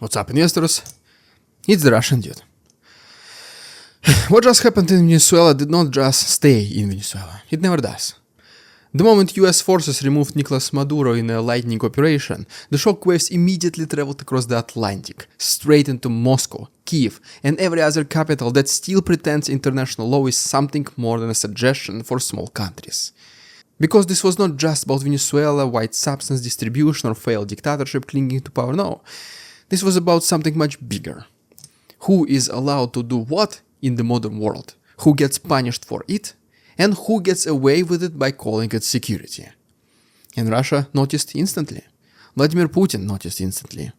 What's up, investors? It's the Russian dude. What just happened in Venezuela did not just stay in Venezuela. It never does. The moment US forces removed Nicolás Maduro in a lightning operation, the shockwaves immediately traveled across the Atlantic, straight into Moscow, Kyiv, and every other capital that still pretends international law is something more than a suggestion for small countries. Because this was not just about Venezuela, white substance distribution, or failed dictatorship clinging to power, no. This was about something much bigger. Who is allowed to do what in the modern world? Who gets punished for it? And who gets away with it by calling it security? And Russia noticed instantly. Vladimir Putin noticed instantly.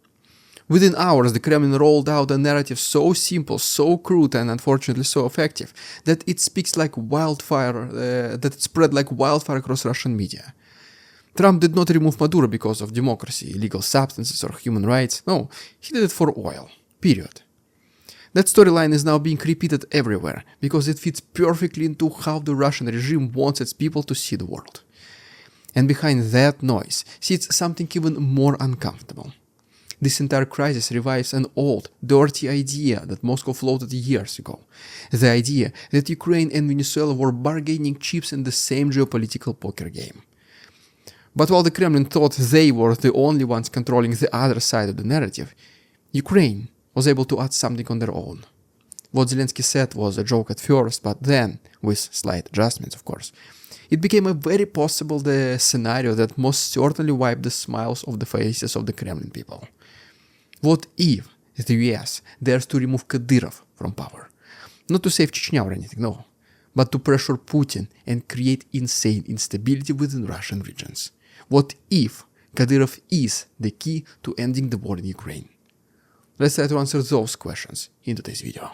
Within hours, the Kremlin rolled out a narrative so simple, so crude, and unfortunately so effective that it speaks like wildfire, that it spread like wildfire across Russian media. Trump did not remove Maduro because of democracy, illegal substances, or human rights. No, he did it for oil. Period. That storyline is now being repeated everywhere because it fits perfectly into how the Russian regime wants its people to see the world. And behind that noise sits something even more uncomfortable. This entire crisis revives an old, dirty idea that Moscow floated years ago. The idea that Ukraine and Venezuela were bargaining chips in the same geopolitical poker game. But while the Kremlin thought they were the only ones controlling the other side of the narrative, Ukraine was able to add something on their own. What Zelensky said was a joke at first, but then, with slight adjustments of course, it became a very possible scenario that most certainly wiped the smiles off the faces of the Kremlin people. What if the US dares to remove Kadyrov from power? Not to save Chechnya or anything, no, but to pressure Putin and create insane instability within Russian regions. What if Kadyrov is the key to ending the war in Ukraine? Let's try to answer those questions in today's video.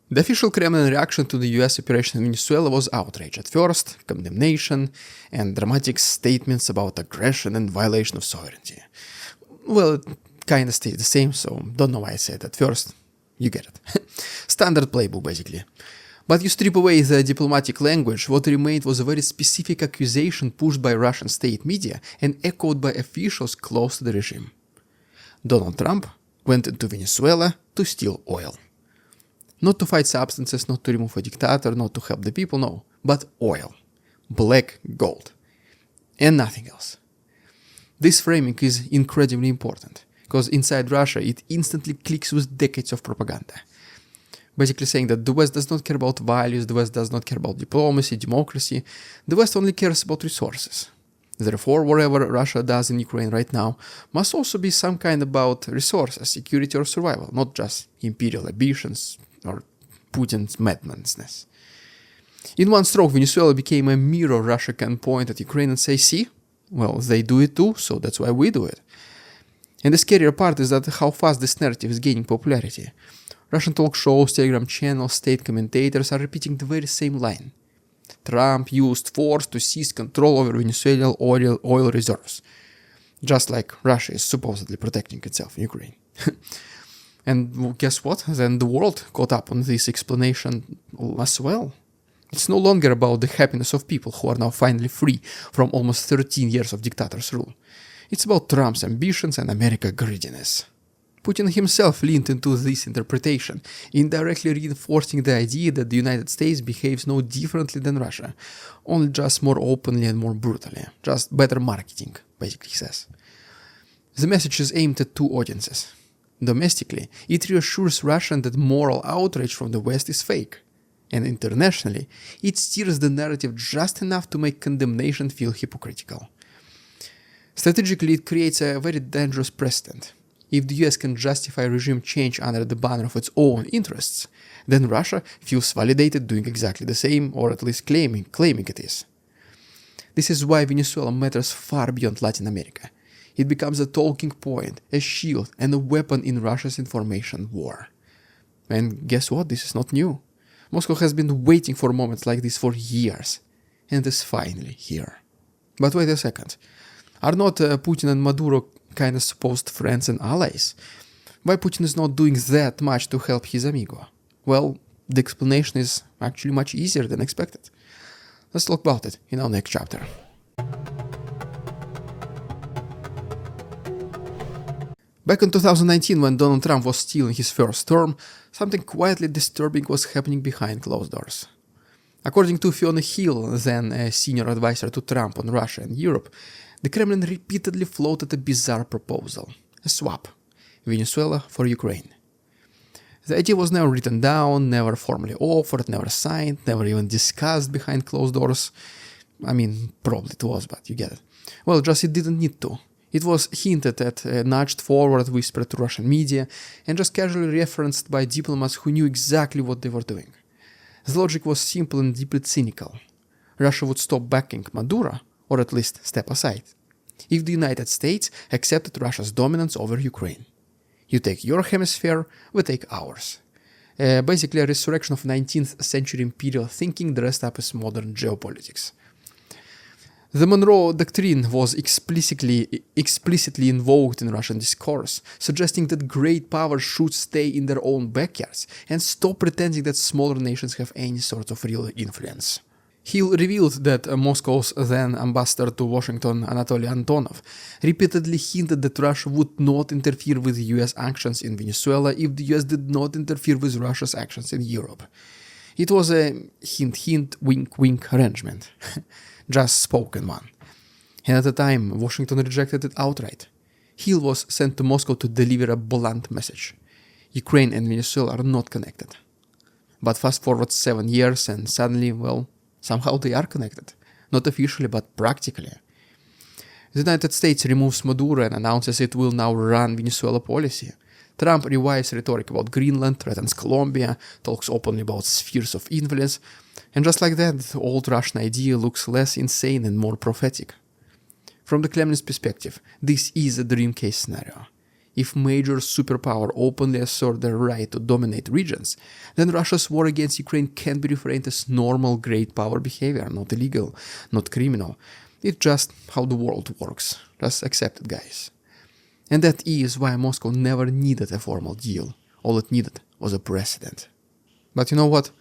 The official Kremlin reaction to the US operation in Venezuela was outrage at first, condemnation, and dramatic statements about aggression and violation of sovereignty. Well, it kinda stayed the same, so don't know why I said at first. You get it. Standard playbook, basically. But you strip away the diplomatic language, what remained was a very specific accusation pushed by Russian state media and echoed by officials close to the regime. Donald Trump went into Venezuela to steal oil. Not to fight substances, not to remove a dictator, not to help the people, no, but oil. Black gold. And nothing else. This framing is incredibly important, because inside Russia it instantly clicks with decades of propaganda. Basically saying that the West does not care about values, the West does not care about diplomacy, democracy, the West only cares about resources. Therefore, whatever Russia does in Ukraine right now must also be some kind about resources, security or survival, not just imperial ambitions or Putin's madness. In one stroke, Venezuela became a mirror Russia can point at Ukraine and say, see, well, they do it too, so that's why we do it. And the scarier part is that how fast this narrative is gaining popularity. Russian talk shows, Telegram channels, state commentators are repeating the very same line. Trump used force to seize control over Venezuelan oil reserves. Just like Russia is supposedly protecting itself in Ukraine. And guess what? Then the world caught up on this explanation as well. It's no longer about the happiness of people who are now finally free from almost 13 years of dictator's rule. It's about Trump's ambitions and America's greediness. Putin himself leaned into this interpretation, indirectly reinforcing the idea that the United States behaves no differently than Russia, only just more openly and more brutally, just better marketing, basically he says. The message is aimed at two audiences. Domestically, it reassures Russia that moral outrage from the West is fake, and internationally, it steers the narrative just enough to make condemnation feel hypocritical. Strategically, it creates a very dangerous precedent. If the US can justify regime change under the banner of its own interests, then Russia feels validated doing exactly the same, or at least claiming it is. This is why Venezuela matters far beyond Latin America. It becomes a talking point, a shield, and a weapon in Russia's information war. And guess what? This is not new. Moscow has been waiting for moments like this for years, and is finally here. But wait a second. Are not Putin and Maduro kind of supposed friends and allies? Why Putin is not doing that much to help his amigo? Well, the explanation is actually much easier than expected. Let's talk about it in our next chapter. Back in 2019, when Donald Trump was still in his first term, something quietly disturbing was happening behind closed doors. According to Fiona Hill, then a senior advisor to Trump on Russia and Europe, the Kremlin repeatedly floated a bizarre proposal, a swap, Venezuela for Ukraine. The idea was never written down, never formally offered, never signed, never even discussed behind closed doors. I mean, probably it was, but you get it. Well, just it didn't need to. It was hinted at, nudged forward, whispered to Russian media, and just casually referenced by diplomats who knew exactly what they were doing. The logic was simple and deeply cynical. Russia would stop backing Maduro, or at least step aside, if the United States accepted Russia's dominance over Ukraine. You take your hemisphere, we take ours. Basically a resurrection of 19th century imperial thinking dressed up as modern geopolitics. The Monroe Doctrine was explicitly invoked in Russian discourse, suggesting that great powers should stay in their own backyards and stop pretending that smaller nations have any sort of real influence. Hill revealed that Moscow's then ambassador to Washington, Anatoly Antonov, repeatedly hinted that Russia would not interfere with US actions in Venezuela if the US did not interfere with Russia's actions in Europe. It was a hint-hint, wink-wink arrangement. Just spoken one. And at the time, Washington rejected it outright. Hill was sent to Moscow to deliver a blunt message. Ukraine and Venezuela are not connected. But fast forward 7 years and suddenly, well, somehow they are connected. Not officially, but practically. The United States removes Maduro and announces it will now run Venezuela policy. Trump revives rhetoric about Greenland, threatens Colombia, talks openly about spheres of influence, and just like that, the old Russian idea looks less insane and more prophetic. From the Kremlin's perspective, this is a dream case scenario. If major superpower openly assert their right to dominate regions, then Russia's war against Ukraine can be reframed as normal great power behavior, not illegal, not criminal. It's just how the world works. Just accept it, guys. And that is why Moscow never needed a formal deal. All it needed was a precedent. But you know what?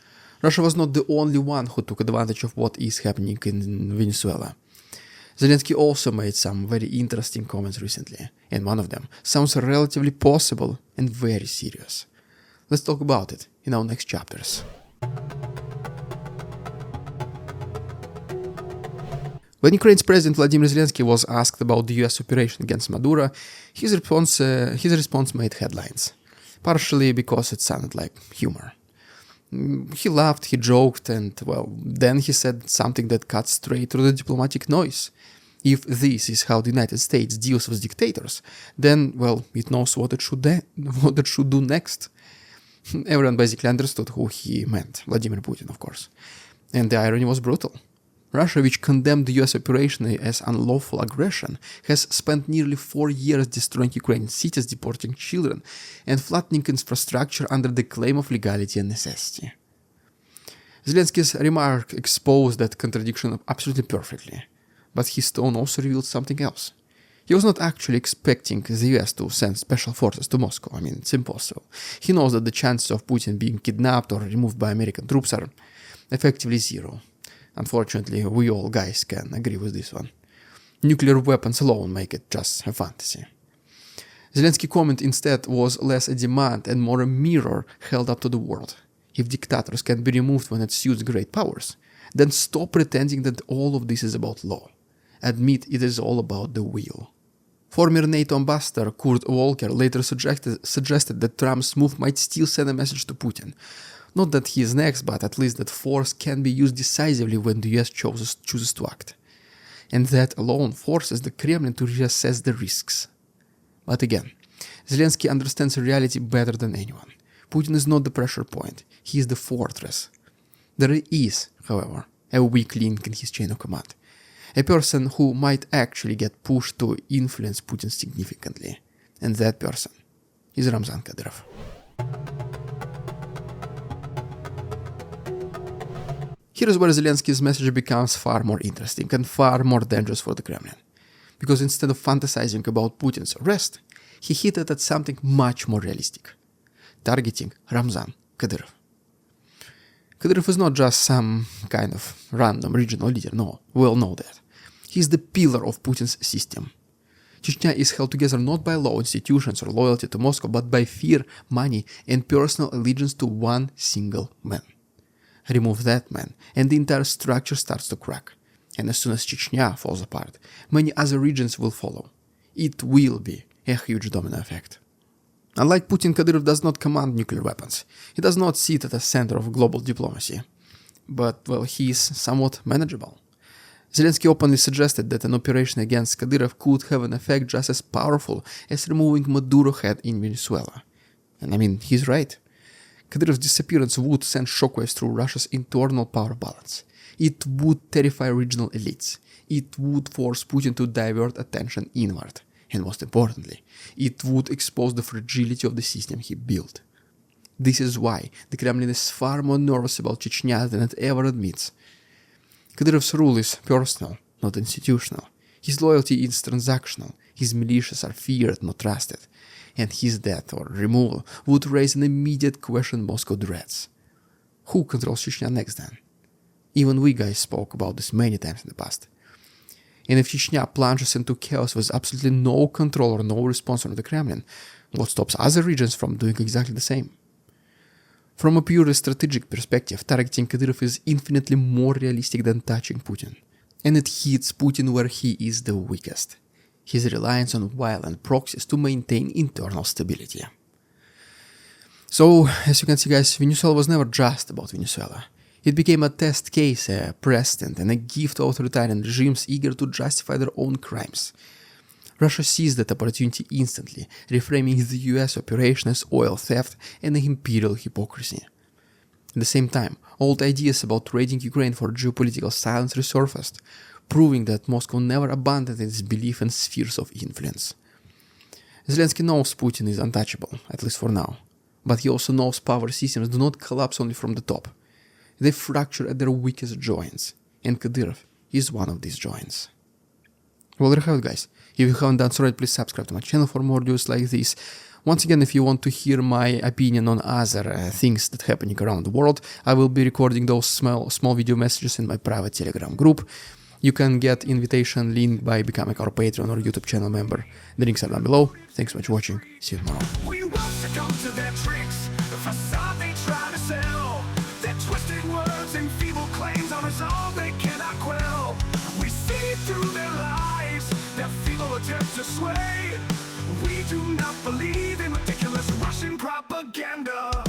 Russia was not the only one who took advantage of what is happening in Venezuela. Zelensky also made some very interesting comments recently, and one of them sounds relatively possible and very serious. Let's talk about it in our next chapters. When Ukraine's President Vladimir Zelensky was asked about the US operation against Maduro, his response made headlines, partially because it sounded like humor. He laughed, he joked, and, well, then he said something that cut straight through the diplomatic noise. If this is how the United States deals with dictators, then, well, it knows what it should do next. Everyone basically understood who he meant, Vladimir Putin, of course. And the irony was brutal. Russia, which condemned the US operation as unlawful aggression, has spent nearly 4 years destroying Ukrainian cities, deporting children, and flattening infrastructure under the claim of legality and necessity. Zelensky's remark exposed that contradiction absolutely perfectly, but his tone also revealed something else. He was not actually expecting the US to send special forces to Moscow. I mean, it's impossible. He knows that the chances of Putin being kidnapped or removed by American troops are effectively zero. Unfortunately, we all guys can agree with this one. Nuclear weapons alone make it just a fantasy. Zelensky's comment instead was less a demand and more a mirror held up to the world. If dictators can be removed when it suits great powers, then stop pretending that all of this is about law. Admit it is all about the will. Former NATO ambassador Kurt Volker later suggested that Trump's move might still send a message to Putin. Not that he is next, but at least that force can be used decisively when the US chooses to act. And that alone forces the Kremlin to reassess the risks. But again, Zelensky understands reality better than anyone. Putin is not the pressure point, he is the fortress. There is, however, a weak link in his chain of command. A person who might actually get pushed to influence Putin significantly. And that person is Ramzan Kadyrov. Here's where Zelensky's message becomes far more interesting and far more dangerous for the Kremlin. Because instead of fantasizing about Putin's arrest, he hinted at something much more realistic. Targeting Ramzan Kadyrov. Kadyrov is not just some kind of random regional leader, no, we all know that. He is the pillar of Putin's system. Chechnya is held together not by law, institutions, or loyalty to Moscow, but by fear, money, and personal allegiance to one single man. Remove that man, and the entire structure starts to crack. And as soon as Chechnya falls apart, many other regions will follow. It will be a huge domino effect. Unlike Putin, Kadyrov does not command nuclear weapons. He does not sit at the center of global diplomacy. But, well, he is somewhat manageable. Zelensky openly suggested that an operation against Kadyrov could have an effect just as powerful as removing Maduro had in Venezuela. And I mean, he's right. Kadyrov's disappearance would send shockwaves through Russia's internal power balance. It would terrify regional elites. It would force Putin to divert attention inward. And most importantly, it would expose the fragility of the system he built. This is why the Kremlin is far more nervous about Chechnya than it ever admits. Kadyrov's rule is personal, not institutional. His loyalty is transactional. His militias are feared, not trusted. And his death or removal would raise an immediate question Moscow dreads. Who controls Chechnya next then? Even we guys spoke about this many times in the past. And if Chechnya plunges into chaos with absolutely no control or no response from the Kremlin, what stops other regions from doing exactly the same? From a purely strategic perspective, targeting Kadyrov is infinitely more realistic than touching Putin. And it hits Putin where he is the weakest. His reliance on violent proxies to maintain internal stability. So, as you can see guys, Venezuela was never just about Venezuela. It became a test case, a precedent, and a gift to authoritarian regimes eager to justify their own crimes. Russia seized that opportunity instantly, reframing the US operation as oil theft and imperial hypocrisy. At the same time, old ideas about raiding Ukraine for geopolitical silence resurfaced, proving that Moscow never abandoned its belief in spheres of influence. Zelensky knows Putin is untouchable, at least for now, but he also knows power systems do not collapse only from the top. They fracture at their weakest joints, and Kadyrov is one of these joints. Well, there you have it, guys. If you haven't done so already, please subscribe to my channel for more videos like this. Once again, if you want to hear my opinion on other things that are happening around the world, I will be recording those small video messages in my private Telegram group. You can get invitation link by becoming our Patreon or YouTube channel member. The links are down below. Thanks so much for watching. See you tomorrow. We won't succumb to their tricks, the facade they try to sell. Their twisted words and feeble claims on us all they cannot quell. We see through their lies, their feeble attempts to sway. We do not believe in ridiculous Russian propaganda.